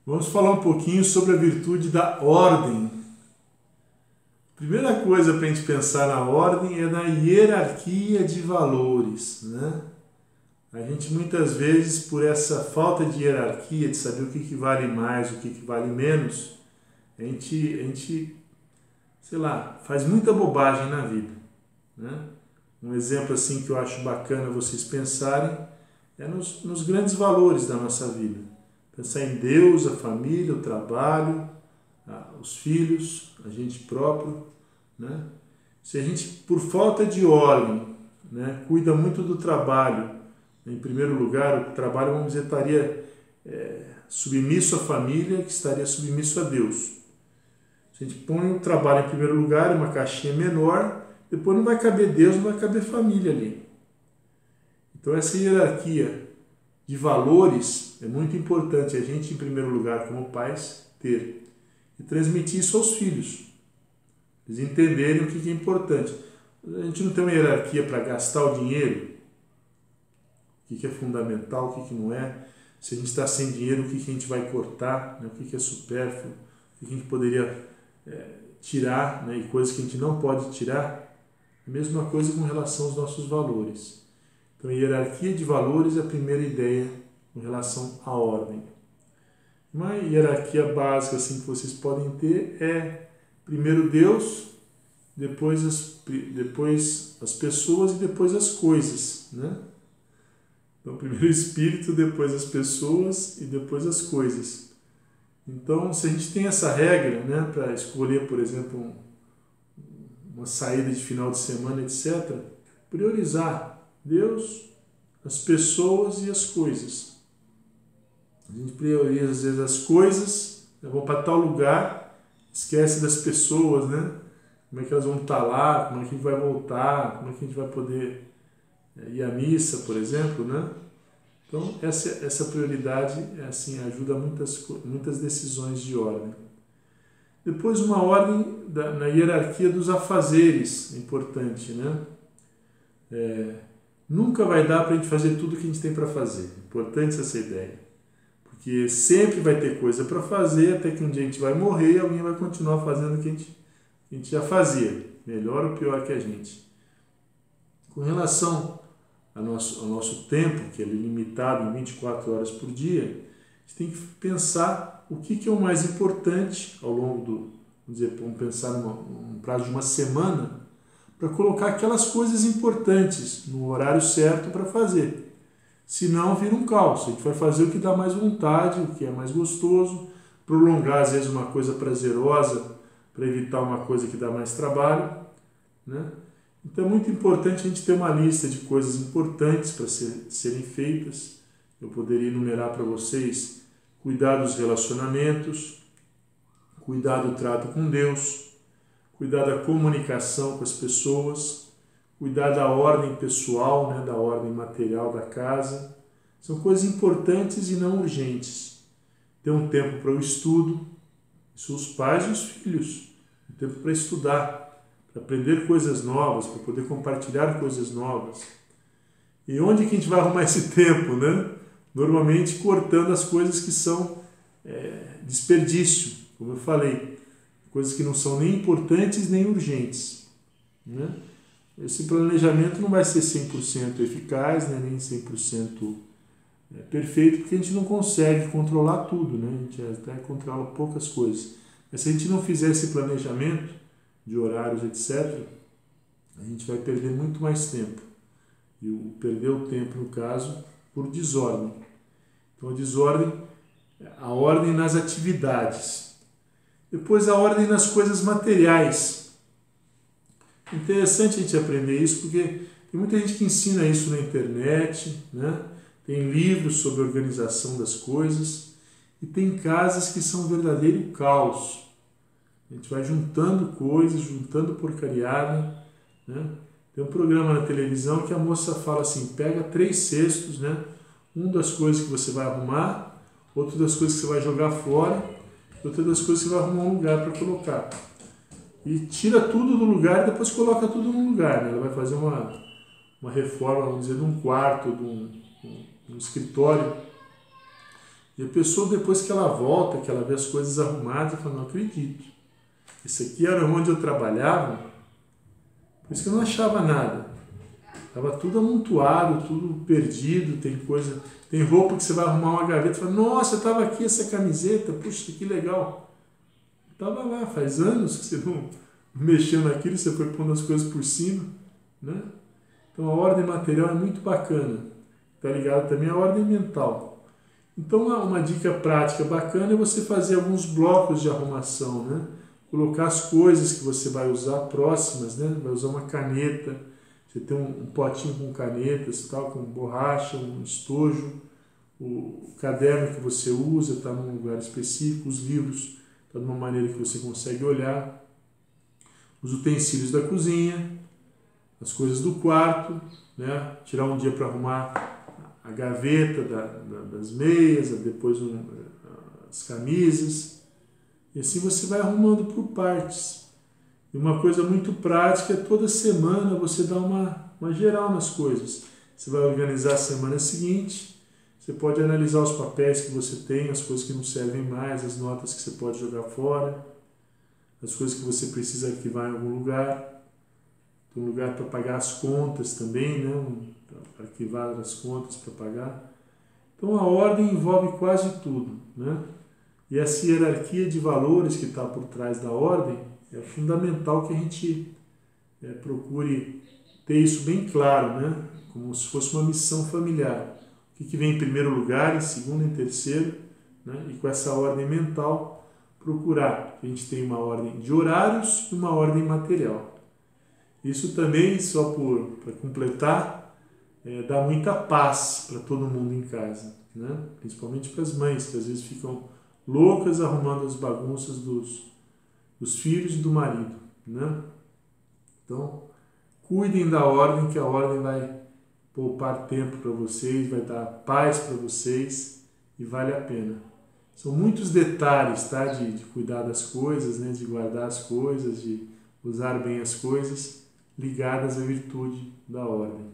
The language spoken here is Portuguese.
Vamos falar um pouquinho sobre a virtude da ordem. Primeira coisa para a gente pensar na ordem é na hierarquia de valores, né? A gente muitas vezes, por essa falta de hierarquia, de saber o que vale mais, o que vale menos, a gente, sei lá, faz muita bobagem na vida, né? Um exemplo assim que eu acho bacana vocês pensarem é nos grandes valores da nossa vida. Pensar em Deus, a família, o trabalho, os filhos, a gente próprio, né? Se a gente, por falta de ordem, né, cuida muito do trabalho, em primeiro lugar, o trabalho, vamos dizer, estaria submisso à família, que estaria submisso a Deus. Se a gente põe o trabalho em primeiro lugar, em uma caixinha menor, depois não vai caber Deus, não vai caber família ali. Então essa hierarquia de valores é muito importante a gente, em primeiro lugar, como pais, ter. E transmitir isso aos filhos. Eles entenderem o que é importante. A gente não tem uma hierarquia para gastar o dinheiro, o que é fundamental, o que não é. Se a gente está sem dinheiro, o que a gente vai cortar, né? O que é supérfluo, o que a gente poderia tirar, né? E coisas que a gente não pode tirar. A mesma coisa com relação aos nossos valores. Então, a hierarquia de valores é a primeira ideia com relação à ordem. Uma hierarquia básica assim, que vocês podem ter é primeiro Deus, depois as pessoas e depois as coisas, né? Então, primeiro o Espírito, depois as pessoas e depois as coisas. Então, se a gente tem essa regra, né, para escolher, por exemplo, uma saída de final de semana, etc., priorizar Deus, as pessoas e as coisas. A gente prioriza, às vezes, as coisas, eu vou para tal lugar, esquece das pessoas, né? Como é que elas vão estar lá, como é que a gente vai voltar, como é que a gente vai poder ir à missa, por exemplo, né? Então, essa prioridade assim, ajuda muitas decisões de ordem. Depois, uma ordem na hierarquia dos afazeres, importante, né? Nunca vai dar para a gente fazer tudo o que a gente tem para fazer. Importante essa ideia. Porque sempre vai ter coisa para fazer, até que um dia a gente vai morrer e alguém vai continuar fazendo o que a gente já fazia. Melhor ou pior que a gente. Com relação ao nosso tempo, que é limitado em 24 horas por dia, a gente tem que pensar o que é o mais importante ao longo vamos pensar num prazo de uma semana, para colocar aquelas coisas importantes no horário certo para fazer. Senão vira um caos. A gente vai fazer o que dá mais vontade, o que é mais gostoso, prolongar às vezes uma coisa prazerosa para evitar uma coisa que dá mais trabalho, né? Então é muito importante a gente ter uma lista de coisas importantes para serem feitas. Eu poderia enumerar para vocês: cuidar dos relacionamentos, cuidar do trato com Deus, cuidar da comunicação com as pessoas, cuidar da ordem pessoal, né, da ordem material da casa. São coisas importantes e não urgentes. Ter um tempo para o estudo, isso os pais e os filhos. Um tempo para estudar, para aprender coisas novas, para poder compartilhar coisas novas. E onde que a gente vai arrumar esse tempo, né? Normalmente cortando as coisas que são desperdício, como eu falei. Coisas que não são nem importantes nem urgentes, né? Esse planejamento não vai ser 100% eficaz, né? Nem 100% perfeito, porque a gente não consegue controlar tudo, né? A gente até controla poucas coisas. Mas se a gente não fizer esse planejamento de horários, etc., a gente vai perder muito mais tempo. E perder o tempo, no caso, por desordem. Então, a ordem nas atividades. Depois, a ordem nas coisas materiais. Interessante a gente aprender isso, porque tem muita gente que ensina isso na internet, né? Tem livros sobre a organização das coisas, e tem casas que são um verdadeiro caos. A gente vai juntando coisas, juntando porcariada, né? Tem um programa na televisão que a moça fala assim: pega 3 cestos, né? Um das coisas que você vai arrumar, outro das coisas que você vai jogar fora, outra das coisas que você vai arrumar um lugar para colocar. E tira tudo do lugar e depois coloca tudo no lugar, né? Ela vai fazer uma reforma, vamos dizer, de um quarto, de um escritório. E a pessoa, depois que ela volta, que ela vê as coisas arrumadas, fala, não acredito. Isso aqui era onde eu trabalhava, por isso que eu não achava nada. Estava tudo amontoado, tudo perdido, tem roupa que você vai arrumar uma gaveta e fala, nossa, estava aqui essa camiseta, puxa, que legal. Estava lá, faz anos que você não mexeu naquilo, você foi pondo as coisas por cima, né? Então a ordem material é muito bacana, está ligado também à ordem mental. Então uma dica prática bacana é você fazer alguns blocos de arrumação, né? Colocar as coisas que você vai usar próximas, né? Vai usar uma caneta, você tem um potinho com canetas, tal, com borracha, um estojo, o caderno que você usa está num lugar específico, os livros está de uma maneira que você consegue olhar, os utensílios da cozinha, as coisas do quarto, né? Tirar um dia para arrumar a gaveta das meias, depois as camisas, e assim você vai arrumando por partes. E uma coisa muito prática é toda semana você dá uma geral nas coisas. Você vai organizar a semana seguinte, você pode analisar os papéis que você tem, as coisas que não servem mais, as notas que você pode jogar fora, as coisas que você precisa arquivar em algum lugar. Tem um lugar para pagar as contas também, né? Arquivar as contas para pagar. Então a ordem envolve quase tudo, né? E essa hierarquia de valores que está por trás da ordem é fundamental que a gente procure ter isso bem claro, né? Como se fosse uma missão familiar. O que vem em primeiro lugar, em segundo e em terceiro, né? E com essa ordem mental, procurar que a gente tenha uma ordem de horários e uma ordem material. Isso também, só para completar, dá muita paz para todo mundo em casa, né? Principalmente para as mães, que às vezes ficam loucas arrumando as bagunças dos filhos e do marido, né? Então, cuidem da ordem, que a ordem vai poupar tempo para vocês, vai dar paz para vocês e vale a pena. São muitos detalhes, tá? De cuidar das coisas, né? De guardar as coisas, de usar bem as coisas, ligadas à virtude da ordem.